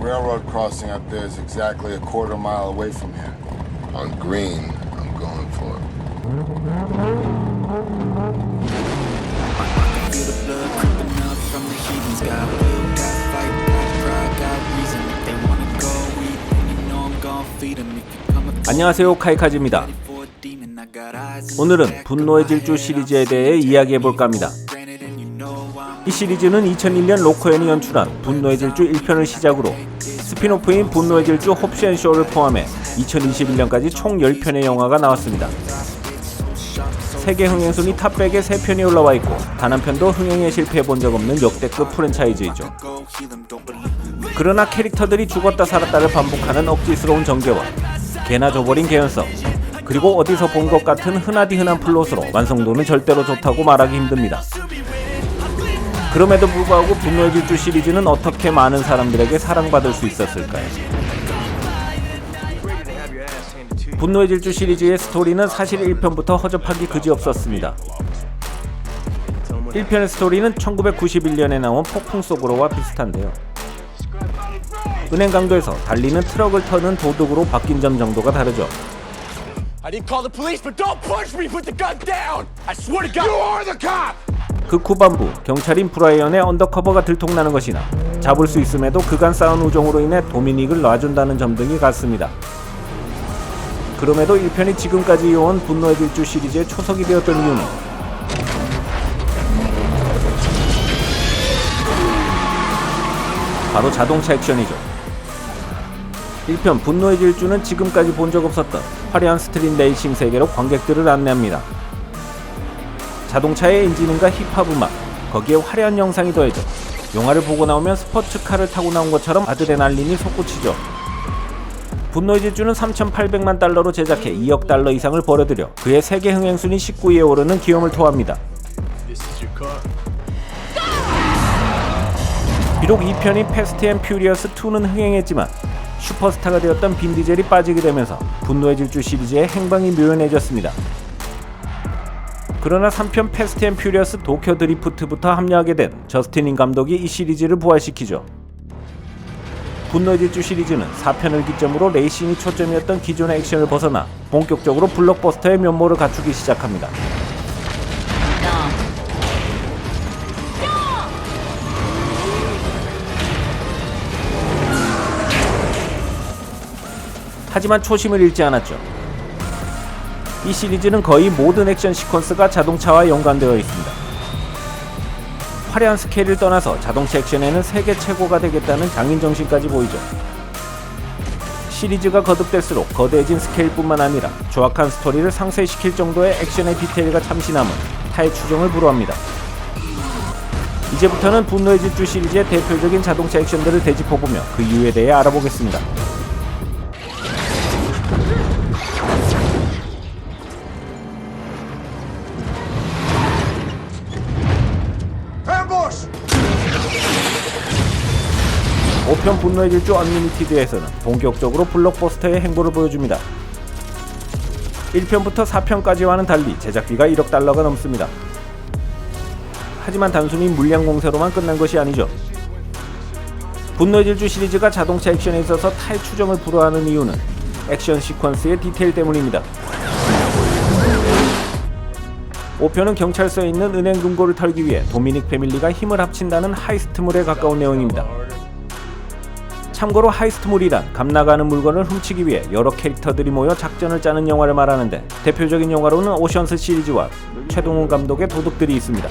railroad crossing out there is exactly a quarter mile away from here. On green, I'm going for it. Feel the blood creeping up from the heathens. Got will, got fight, got pride, got reason. If they wanna go eat, then you know I'm gon' feed them. If you come up 안녕하세요, 카이카즈입니다. for a demon, I got eyes. 오늘은 분노의 질주 시리즈에 대해 이야기해볼까 합니다. 이 시리즈는 2001년 로코엔이 연출한 분노의 질주 1편을 시작으로 스피노프인 분노의 질주 홉스 앤 쇼를 포함해 2021년까지 총 10편의 영화가 나왔습니다. 세계 흥행순위 탑100에 3편이 올라와 있고 단 한 편도 흥행에 실패해본 적 없는 역대급 프랜차이즈이죠. 그러나 캐릭터들이 죽었다 살았다를 반복하는 억지스러운 전개와 개나 줘버린 개연성, 그리고 어디서 본 것 같은 흔하디 흔한 플롯으로 완성도는 절대로 좋다고 말하기 힘듭니다. 그럼에도 불구하고 분노의 질주 시리즈는 어떻게 많은 사람들에게 사랑받을 수 있었을까요? 분노의 질주 시리즈의 스토리는 사실 1편부터 허접하기 그지없었습니다. 1편의 스토리는 1991년에 나온 폭풍 속으로와 비슷한데요. 은행 강도에서 달리는 트럭을 터는 도둑으로 바뀐 점 정도가 다르죠. I didn't call the police, but don't push me! Put the gun down! I swear to God! You are the cop! 그 후반부, 경찰인 브라이언의 언더커버가 들통나는 것이나 잡을 수 있음에도 그간 쌓은 우정으로 인해 도미닉을 놔준다는 점 등이 같습니다. 그럼에도 1편이 지금까지 이어온 분노의 질주 시리즈의 초석이 되었던 이유는 바로 자동차 액션이죠. 1편 분노의 질주는 지금까지 본 적 없었던 화려한 스트릿 레이싱 세계로 관객들을 안내합니다. 자동차의 엔진음과 힙합 음악, 거기에 화려한 영상이 더해져 영화를 보고 나오면 스포츠카를 타고 나온 것처럼 아드레날린이 솟구치죠. 분노의 질주는 3,800만 달러로 제작해 2억 달러 이상을 벌어들여 그의 세계 흥행순위 19위에 오르는 기염을 토합니다. 비록 2편인 패스트 앤 퓨리어스 2는 흥행했지만 슈퍼스타가 되었던 빈 디젤이 빠지게 되면서 분노의 질주 시리즈의 행방이 묘연해졌습니다. 그러나 3편 패스트 앤 퓨리어스 도쿄 드리프트부터 합류하게 된 저스틴 린 감독이 이 시리즈를 부활시키죠. 분노의 질주 시리즈는 4편을 기점으로 레이싱이 초점이었던 기존의 액션을 벗어나 본격적으로 블록버스터의 면모를 갖추기 시작합니다. 하지만 초심을 잃지 않았죠. 이 시리즈는 거의 모든 액션 시퀀스가 자동차와 연관되어 있습니다. 화려한 스케일을 떠나서 자동차 액션에는 세계 최고가 되겠다는 장인정신까지 보이죠. 시리즈가 거듭될수록 거대해진 스케일뿐만 아니라 조악한 스토리를 상쇄시킬 정도의 액션의 디테일과 참신함은 타의 추종을 불허합니다. 이제부터는 분노의 질주 시리즈의 대표적인 자동차 액션들을 되짚어보며 그 이유에 대해 알아보겠습니다. Ambush! 5편 분노의 질주 언리미티드에서는 본격적으로 블록버스터의 행보를 보여줍니다. 1편부터 4편까지와는 달리 제작비가 1억 달러가 넘습니다. 하지만 단순히 물량 공세로만 끝난 것이 아니죠. 분노의 질주 시리즈가 자동차 액션에 있어서 타의 추정을 불허하는 이유는 액션 시퀀스의 디테일 때문입니다. 5편은 경찰서에 있는 은행 금고를 털기 위해 도미닉 패밀리가 힘을 합친다는 하이스트물에 가까운 내용입니다. 참고로 하이스트물이란 값나가는 물건을 훔치기 위해 여러 캐릭터들이 모여 작전을 짜는 영화를 말하는데 대표적인 영화로는 오션스 시리즈와 최동훈 감독의 도둑들이 있습니다.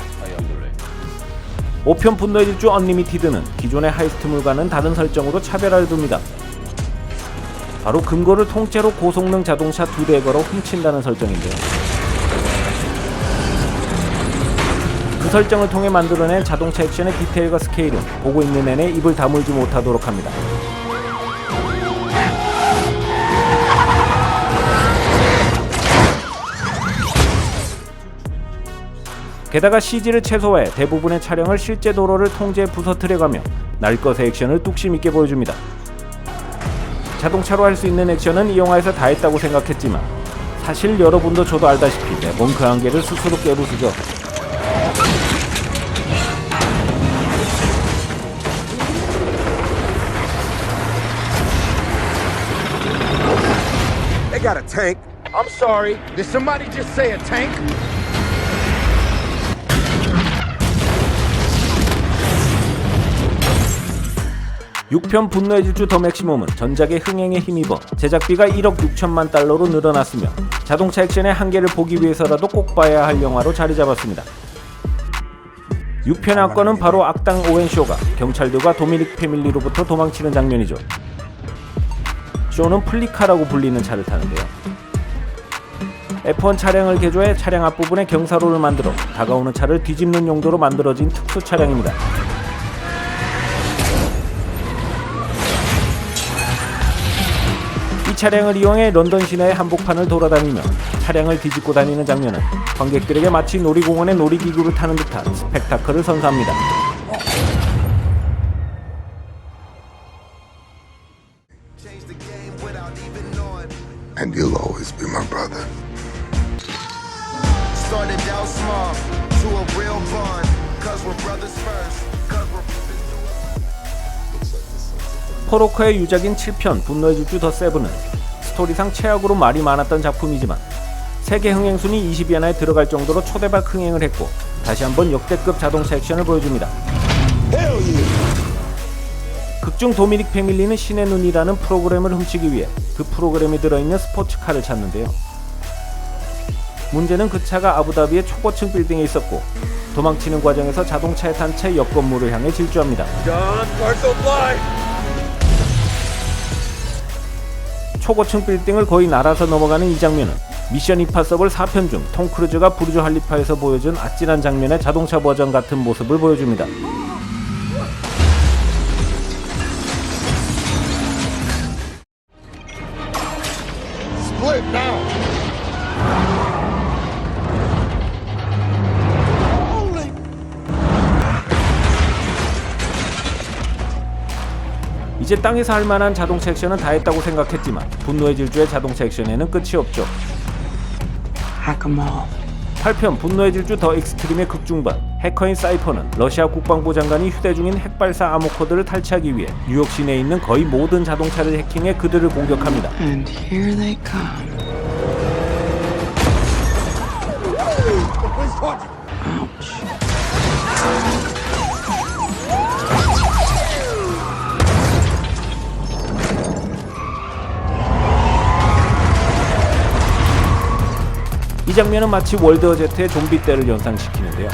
5편 분노의 질주 언리미티드는 기존의 하이스트물과는 다른 설정으로 차별화를 둡니다. 바로 금고를 통째로 고성능 자동차 2대에 걸어 훔친다는 설정인데요. 그 설정을 통해 만들어낸 자동차 액션의 디테일과 스케일은 보고 있는 내내 입을 다물지 못하도록 합니다. 게다가 CG를 최소화해 대부분의 촬영을 실제 도로를 통제해 부서뜨려가며 날 것의 액션을 뚝심 있게 보여줍니다. 자동차로 할 수 있는 액션은 이 영화에서 다 했다고 생각했지만 사실 여러분도 저도 알다시피 매번 그 한계를 스스로 깨부수죠. got a tank. I'm sorry. Did somebody just say a tank? (6편) 분노의 질주 더 맥시멈은 전작의 흥행에 힘입어 제작비가 1억 6천만 달러로 늘어났으며 자동차 액션의 한계를 보기 위해서라도 꼭 봐야 할 영화로 자리 잡았습니다. 6편의 악권은 바로 악당 오웬 쇼가 경찰들과 도미닉 패밀리로부터 도망치는 장면이죠. 쇼는 플리카라고 불리는 차를 타는데요. F1 차량을 개조해 차량 앞부분에 경사로를 만들어 다가오는 차를 뒤집는 용도로 만들어진 특수 차량입니다. 이 차량을 이용해 런던 시내의 한복판을 돌아다니며 차량을 뒤집고 다니는 장면은 관객들에게 마치 놀이공원의 놀이기구를 타는 듯한 스펙타클을 선사합니다. And you'll always be my brother. Started out small to a real bond, 'cause we're brothers first, 'cause we're 포로커의 유작인 7편 분노의 질주 더 세븐은 스토리상 최악으로 말이 많았던 작품이지만 세계 흥행 순위 20위 안에 들어갈 정도로 초대박 흥행을 했고 다시 한번 역대급 자동차 액션을 보여줍니다. 극중 도미닉 패밀리는 신의 눈이라는 프로그램을 훔치기 위해 그 프로그램에 들어있는 스포츠카를 찾는데요. 문제는 그 차가 아부다비의 초고층 빌딩에 있었고 도망치는 과정에서 자동차에 탄 채 옆 건물을 향해 질주합니다. 초고층 빌딩을 거의 날아서 넘어가는 이 장면은 미션 임파서블 4편 중 톰 크루즈가 부르즈 할리파에서 보여준 아찔한 장면의 자동차 버전 같은 모습을 보여줍니다. Split now. 이제 땅에서 할 만한 자동차 액션은 다 했다고 생각했지만 분노의 질주의 자동차 액션에는 끝이 없죠. 8편 분노의 질주 더 익스트림의 극중반, 해커인 사이퍼는 러시아 국방부 장관이 휴대 중인 핵발사 암호 코드를 탈취하기 위해 뉴욕 시내에 있는 거의 모든 자동차를 해킹해 그들을 공격합니다. And here they come. Ouch. 이 장면은 마치 월드어제트의 좀비 떼를 연상시키는데요.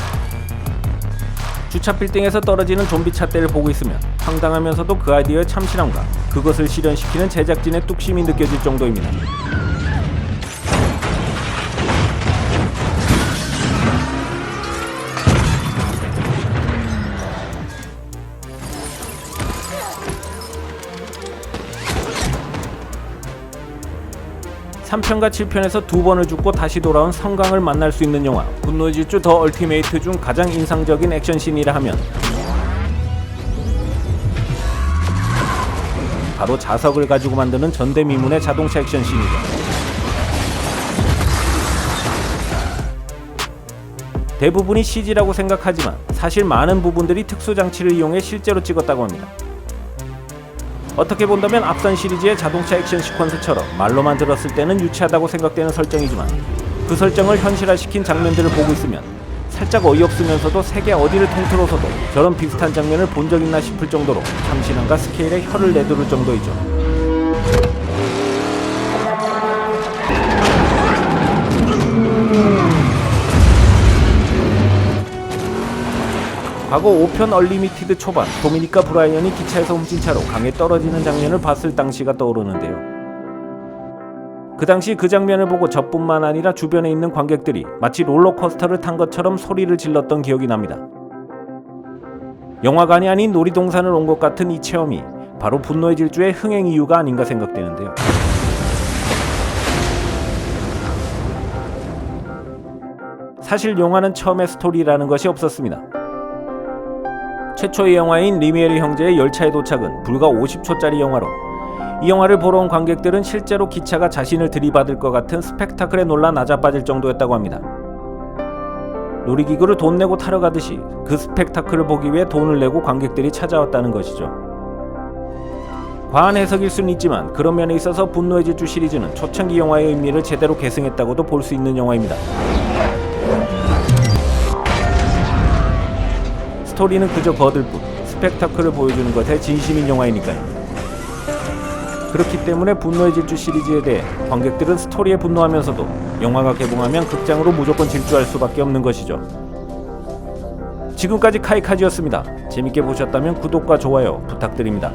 주차 빌딩에서 떨어지는 좀비 찻대를 보고 있으면 황당하면서도 그 아이디어의 참신함과 그것을 실현시키는 제작진의 뚝심이 느껴질 정도입니다. (3편과) (7편에서) 두 번을 죽고 다시 돌아온 성강을 만날 수 있는 영화 분노의 질주 더 얼티메이트 중 가장 인상적인 액션씬이라 하면 바로 자석을 가지고 만드는 전대미문의 자동차 액션씬이죠. 대부분이 CG라고 생각하지만 사실 많은 부분들이 특수장치를 이용해 실제로 찍었다고 합니다. 어떻게 본다면 앞선 시리즈의 자동차 액션 시퀀스처럼 말로만 들었을 때는 유치하다고 생각되는 설정이지만 그 설정을 현실화시킨 장면들을 보고 있으면 살짝 어이없으면서도 세계 어디를 통틀어서도 저런 비슷한 장면을 본 적 있나 싶을 정도로 참신함과 스케일에 혀를 내두를 정도이죠. 과거 5편 얼리미티드 초반 도미니카 브라이언이 기차에서 훔친 차로 강에 떨어지는 장면을 봤을 당시가 떠오르는데요. 그 당시 그 장면을 보고 저뿐만 아니라 주변에 있는 관객들이 마치 롤러코스터를 탄 것처럼 소리를 질렀던 기억이 납니다. 영화관이 아닌 놀이동산을 온 것 같은 이 체험이 바로 분노의 질주의 흥행 이유가 아닌가 생각되는데요. 사실 영화는 처음에 스토리라는 것이 없었습니다. 최초의 영화인 리미에르 형제의 열차의 도착은 불과 50초짜리 영화로 이 영화를 보러 온 관객들은 실제로 기차가 자신을 들이받을 것 같은 스펙타클에 놀라 나자빠질 정도였다고 합니다. 놀이기구를 돈 내고 타러 가듯이 그 스펙타클을 보기 위해 돈을 내고 관객들이 찾아왔다는 것이죠. 과한 해석일 수는 있지만 그런 면에 있어서 분노의 질주 시리즈는 초창기 영화의 의미를 제대로 계승했다고도 볼 수 있는 영화입니다. 스토리는 그저 거들 뿐 스펙타클을 보여주는 것에 진심인 영화이니까요. 그렇기 때문에 분노의 질주 시리즈에 대해 관객들은 스토리에 분노하면서도 영화가 개봉하면 극장으로 무조건 질주할 수밖에 없는 것이죠. 지금까지 카이카즈였습니다. 재밌게 보셨다면 구독과 좋아요 부탁드립니다.